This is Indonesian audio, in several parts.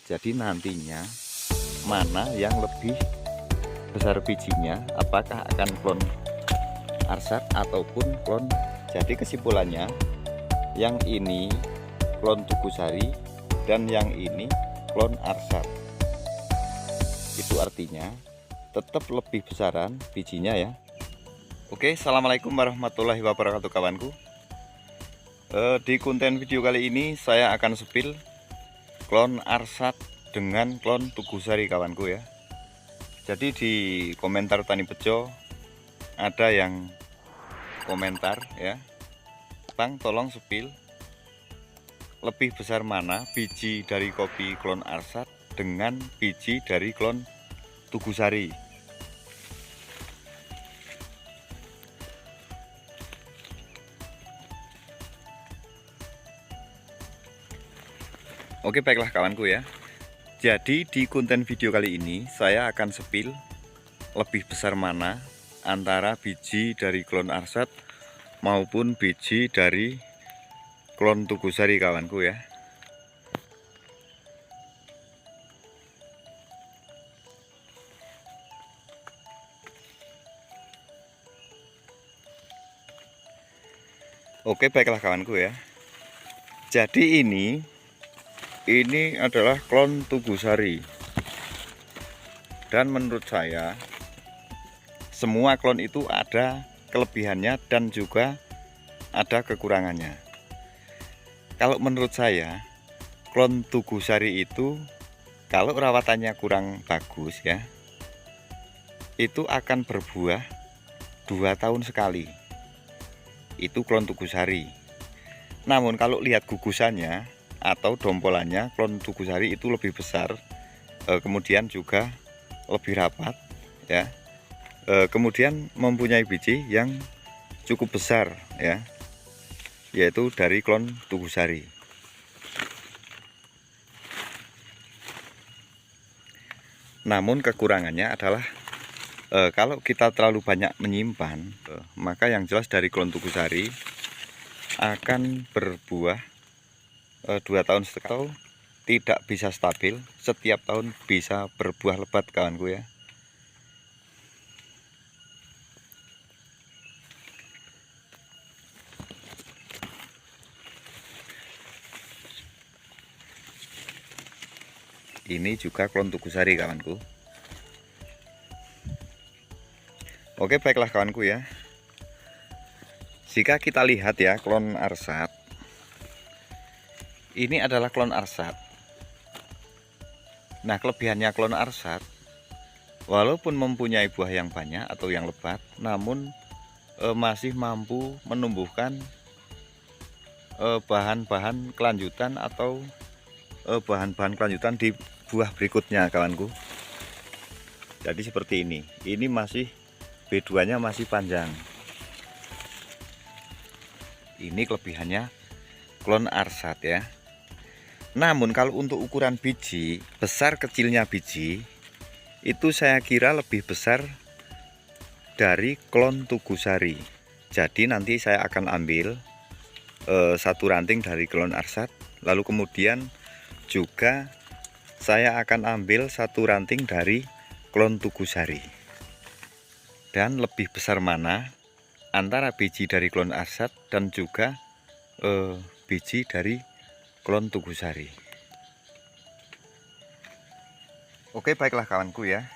Jadi nantinya mana yang lebih besar bijinya, apakah akan klon Arsat ataupun klon. Jadi kesimpulannya, yang ini klon Tugusari dan yang ini klon Arsat. Itu artinya tetap lebih besaran bijinya ya. Oke, assalamualaikum warahmatullahi wabarakatuh kawanku. Di konten video kali ini saya akan sepil klon Arsat dengan klon Tugusari kawanku ya. Jadi di komentar Tani Bejo ada yang komentar ya, Bang tolong sepil lebih besar mana biji dari kopi klon Arsat dengan biji dari klon Tugusari. Oke, baiklah kawanku ya. Jadi di konten video kali ini saya akan sepil lebih besar mana antara biji dari klon Arsat maupun biji dari klon Tugusari kawanku ya. Oke, baiklah kawanku ya. Jadi ini adalah klon Tugusari. Dan menurut saya semua klon itu ada kelebihannya dan juga ada kekurangannya. Kalau menurut saya klon Tugusari itu kalau rawatannya kurang bagus ya, itu akan berbuah 2 tahun sekali. Itu klon Tugusari. Namun kalau lihat gugusannya atau dompolannya, klon Tugusari itu lebih besar, kemudian juga lebih rapat ya, kemudian mempunyai biji yang cukup besar ya, yaitu dari klon Tugusari. Namun kekurangannya adalah kalau kita terlalu banyak menyimpan, maka yang jelas dari klon Tugusari akan berbuah 2 tahun sekali, tidak bisa stabil, setiap tahun bisa berbuah lebat kawanku ya. Ini juga klon Tugusari kawanku. Oke, baiklah kawanku ya. Jika kita lihat ya klon Arsat, ini adalah klon Arsat. Nah, kelebihannya klon Arsat, walaupun mempunyai buah yang banyak atau yang lebat, namun masih mampu menumbuhkan bahan-bahan kelanjutan atau bahan-bahan kelanjutan di buah berikutnya kawanku. Jadi seperti ini masih B2 nya masih panjang. Ini kelebihannya klon Arsat ya. Namun kalau untuk ukuran biji, besar kecilnya biji itu saya kira lebih besar dari klon Tugusari. Jadi nanti saya akan ambil satu ranting dari klon Arsat, lalu kemudian juga saya akan ambil satu ranting dari klon Tugusari. Dan lebih besar mana antara biji dari klon Arsat dan juga biji dari klon Tugusari. Oke, baiklah kawanku ya.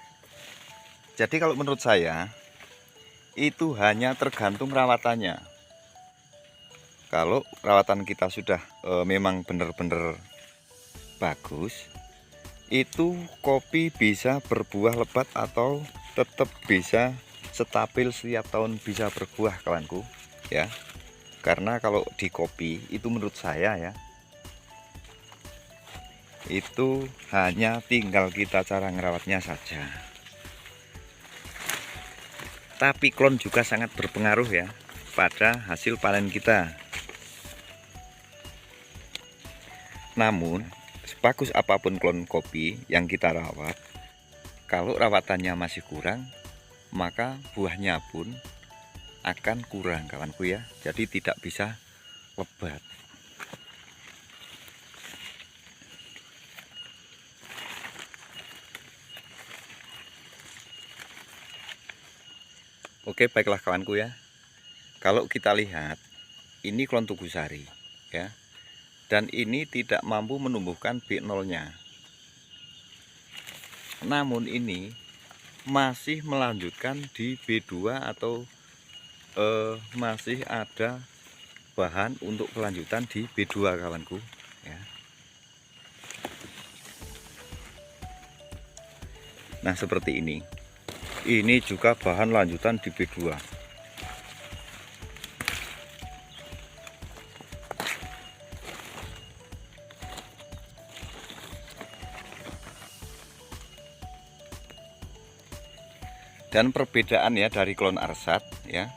Jadi kalau menurut saya itu hanya tergantung rawatannya. Kalau rawatan kita sudah memang benar-benar bagus, itu kopi bisa berbuah lebat atau tetap bisa stabil setiap tahun bisa berbuah kawanku ya. Karena kalau di kopi itu menurut saya ya, itu hanya tinggal kita cara ngerawatnya saja. Tapi klon juga sangat berpengaruh ya pada hasil panen kita. Namun sebagus apapun klon kopi yang kita rawat, kalau rawatannya masih kurang, maka buahnya pun akan kurang kawanku ya. Jadi tidak bisa lebat. Oke, baiklah kawanku ya. Kalau kita lihat, ini klon Tugusari ya. Dan ini tidak mampu menumbuhkan B0-nya. Namun ini masih melanjutkan di B2 atau masih ada bahan untuk kelanjutan di B2 kawanku ya. Nah, seperti ini. Ini juga bahan lanjutan di B2. Dan perbedaan ya dari klon Arsat ya,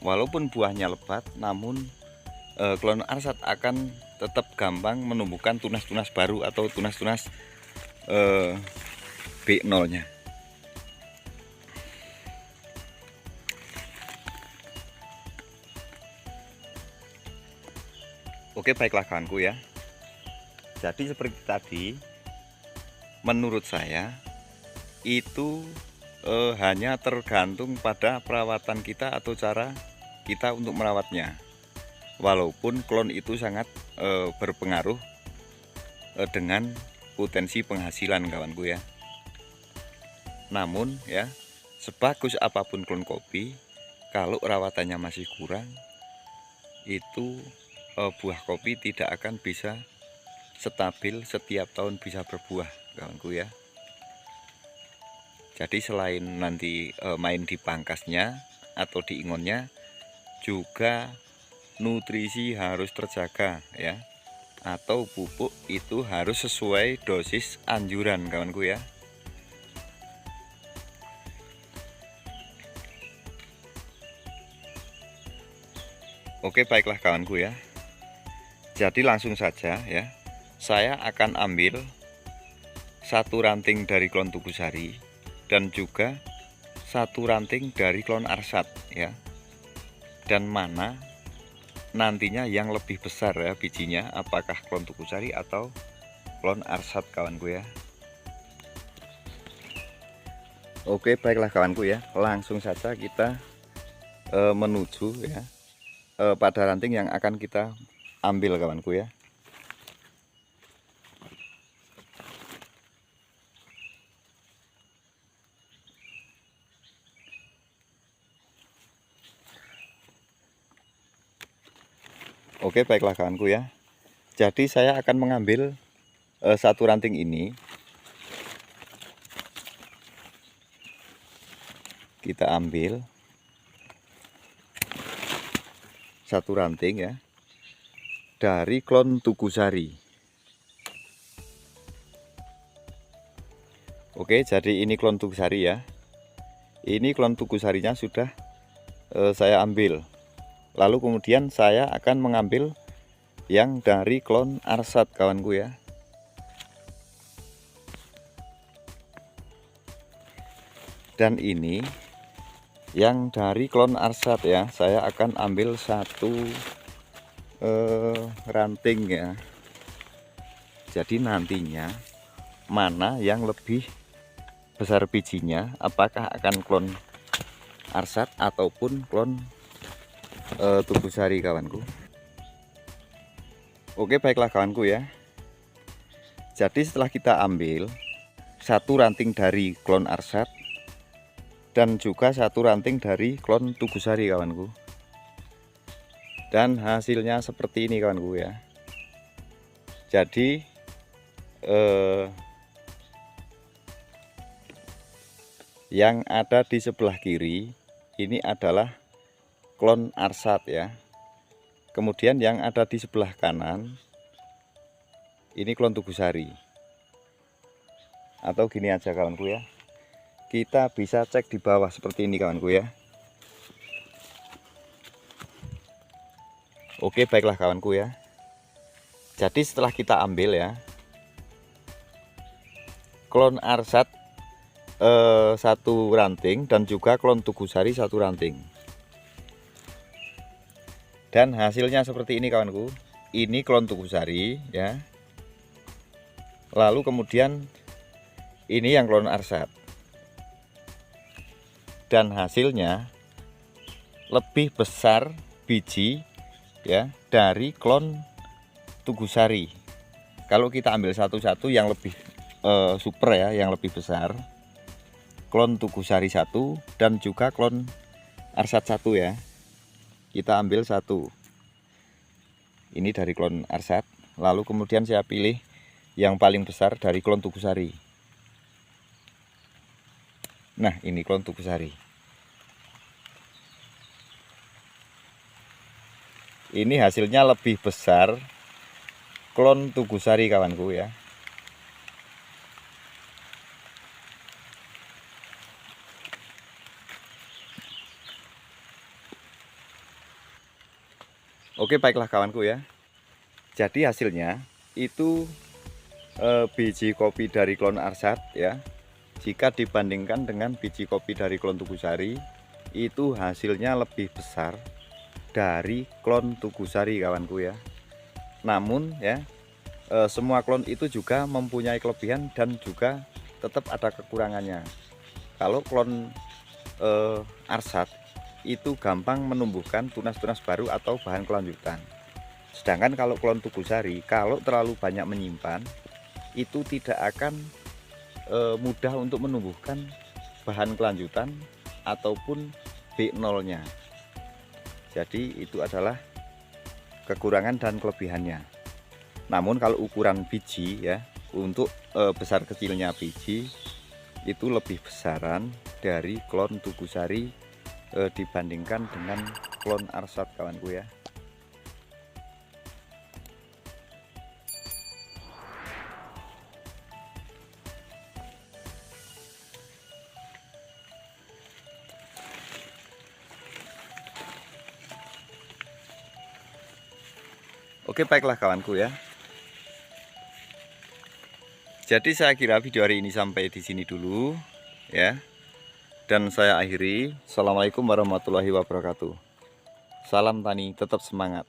walaupun buahnya lebat, namun klon Arsat akan tetap gampang menumbuhkan tunas-tunas baru atau tunas-tunas B0-nya. Oke, baiklah kawanku ya. Jadi seperti tadi, menurut saya itu hanya tergantung pada perawatan kita atau cara kita untuk merawatnya. Walaupun klon itu sangat berpengaruh dengan potensi penghasilan kawanku ya. Namun ya, sebagus apapun klon kopi, kalau rawatannya masih kurang, itu buah kopi tidak akan bisa stabil setiap tahun bisa berbuah kawanku ya. Jadi selain nanti main di pangkasnya atau di ingonnya, juga nutrisi harus terjaga ya, atau pupuk itu harus sesuai dosis anjuran kawanku ya. Oke, baiklah kawanku ya. Jadi langsung saja ya, saya akan ambil satu ranting dari klon Tugusari dan juga satu ranting dari klon Arsat ya. Dan mana nantinya yang lebih besar ya bijinya, apakah klon Tugusari atau klon Arsat kawanku ya. Oke, baiklah kawanku ya, langsung saja kita menuju ya pada ranting yang akan kita ambil kawanku ya. Oke, baiklah kawanku ya. Jadi saya akan mengambil satu ranting ini. Kita ambil satu ranting ya dari klon Tugusari. Oke, jadi ini klon Tugusari ya. Ini klon Tugusarinya sudah saya ambil. Lalu kemudian saya akan mengambil yang dari klon Arsat kawanku ya. Dan ini yang dari klon Arsat ya, saya akan ambil satu ranting ya. Jadi nantinya mana yang lebih besar bijinya, apakah akan klon Arsat ataupun klon Tugusari kawanku. Oke, baiklah kawanku ya. Jadi setelah kita ambil satu ranting dari klon Arsat dan juga satu ranting dari klon Tugusari kawanku, dan hasilnya seperti ini kawanku ya. Jadi yang ada di sebelah kiri ini adalah klon Arsat ya. Kemudian yang ada di sebelah kanan ini klon Tugusari. Atau gini aja kawanku ya, kita bisa cek di bawah seperti ini kawanku ya. Oke, baiklah kawanku ya. Jadi setelah kita ambil ya klon Arsat satu ranting dan juga klon Tugusari satu ranting, dan hasilnya seperti ini kawanku. Ini klon Tugusari ya, lalu kemudian ini yang klon Arsat, dan hasilnya lebih besar biji ya dari klon Tugusari. Kalau kita ambil satu-satu yang lebih super ya, yang lebih besar, klon Tugusari 1 dan juga klon Arsat 1 ya. Kita ambil satu. Ini dari klon Arsat, lalu kemudian saya pilih yang paling besar dari klon Tugusari. Nah, ini klon Tugusari. Ini hasilnya lebih besar klon Tugusari kawanku ya. Oke, baiklah kawanku ya. Jadi hasilnya itu biji kopi dari klon Arsat ya. Jika dibandingkan dengan biji kopi dari klon Tugusari, itu hasilnya lebih besar dari klon Tugusari kawanku ya. Namun ya, semua klon itu juga mempunyai kelebihan dan juga tetap ada kekurangannya. Kalau klon Arsat itu gampang menumbuhkan tunas-tunas baru atau bahan kelanjutan. Sedangkan kalau klon Tugusari, kalau terlalu banyak menyimpan, itu tidak akan mudah untuk menumbuhkan bahan kelanjutan ataupun B0-nya. Jadi itu adalah kekurangan dan kelebihannya. Namun kalau ukuran biji ya, untuk besar kecilnya biji itu lebih besaran dari klon Tugusari dibandingkan dengan klon Arsat kawanku ya. Oke, baiklah kawanku ya. Jadi saya kira video hari ini sampai di sini dulu ya. Dan saya akhiri. Assalamualaikum warahmatullahi wabarakatuh. Salam tani, tetap semangat.